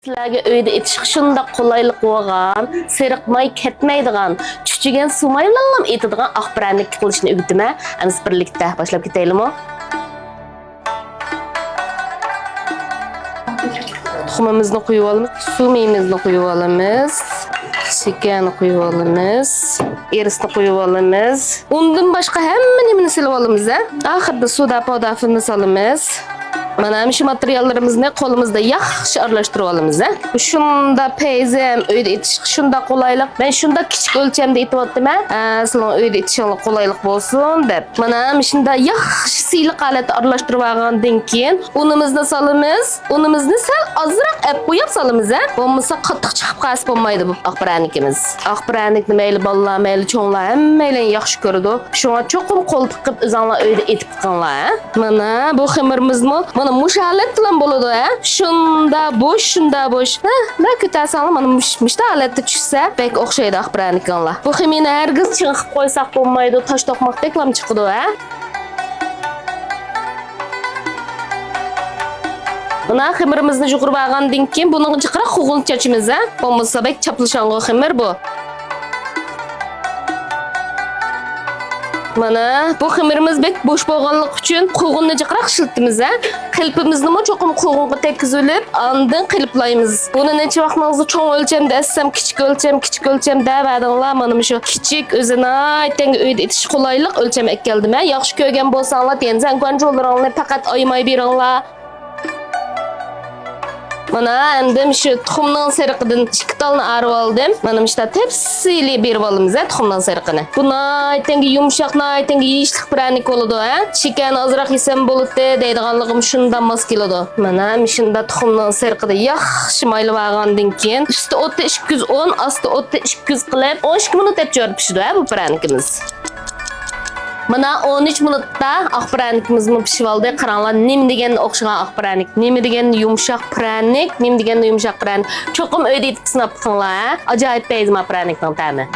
Sizlarga uyda etish shunda qulaylik bo'lgan, seriqmay ketmaydigan, chuchigan suvmay bilan etadigan axborotlik qilishni o'rgataman. Amiz birlikda boshlab ketaylikmi? Tuxumimizni qo'yib olamiz, suvimizni qo'yib olamiz, shakar qo'yib olamiz, erisni qo'yib olamiz. Undan boshqa hamma nimani silib olamiz. Oxirida soda podafini solamiz. Mana shu materiallarimizni qo'limizda yaxshi aralashtirib olamiz. Shunda peyzem uyda etish shunda qulaylik. Men shunda kichik o'lchamda etyapman. Sizlar uyda etishinglar qulaylik bo'lsin deb. Mana shunda yaxshi siyliq holatda aralashtirib olgandan keyin unimizni solamiz. Unimizni sal ozroq ep qo'yib solamiz. Bo'lmasa qattiq chiqib qolsa bo'lmaydi bu axborotligimiz. Axborotlikni mayli bolalar, mayli cho'nglar hammalar yaxshi ko'radi. Shunga cho'qim qo'l tiqib o'zinglar uyda etib chiqqanlar. Mana bu xamirimizni mana mushalat bilan bo'ladi, shunda bo'sh. Nima ko'tarsanlar mana mushta holatda tushsa, bek o'xshaydi axborotliklar. Bu xamirni hargiz ching'ib qo'ysak bo'lmaydi, tosh toqmoqdek lam chiqadi, Buna xamirimizni yuqirib olgandan keyin buni jiqroq quvg'in chachimiz, bo'lmasa bek chaplashongo xamir bu. Mana bu xamirimiz bek bo'sh bo'lganlik uchun quvg'inni jiqroq shiltimiz, qilpimizni mo cho'qim quvg'inga tekkizilib, ondan qiliplaymiz. Buni necha vaqtingizni cho'ng o'lchamda assam kichik o'lcham davadinglar, mana shu kichik o'zini aytanga uyda etish qulaylik o'lcham keldim. Yaxshi ko'rgan bo'lsanglar, tenzan kontrollaringni faqat oymay beringlar. Mana endi shu tuxumning seriqidan chiqtalni arib oldim. Mana shunda tepsili berib olamiz, tuxumning seriqini. Buni aytanga yumshoq, aytanga yeyishlik pranik bo'ladi, Chikan ozroq yesam bo'ladi deydiganligim shundan mos keladi. Mana shunda tuxumning seriqida yaxshi maylab olgandan keyin usti o'tda 210, osti o'tda 200 qilib 12 minut yorib pishadi bu pranikimiz. Mana 13 minutda axborotligimizni pishib oldi. Qaranglar, nima degan o'xshagan axborotlik, nima degan yumshoq pranik, nima degan yumshoq pranik. Cho'qim uyda etib sinab qilinglar. Ajoyib bezma pranikning ta'mi.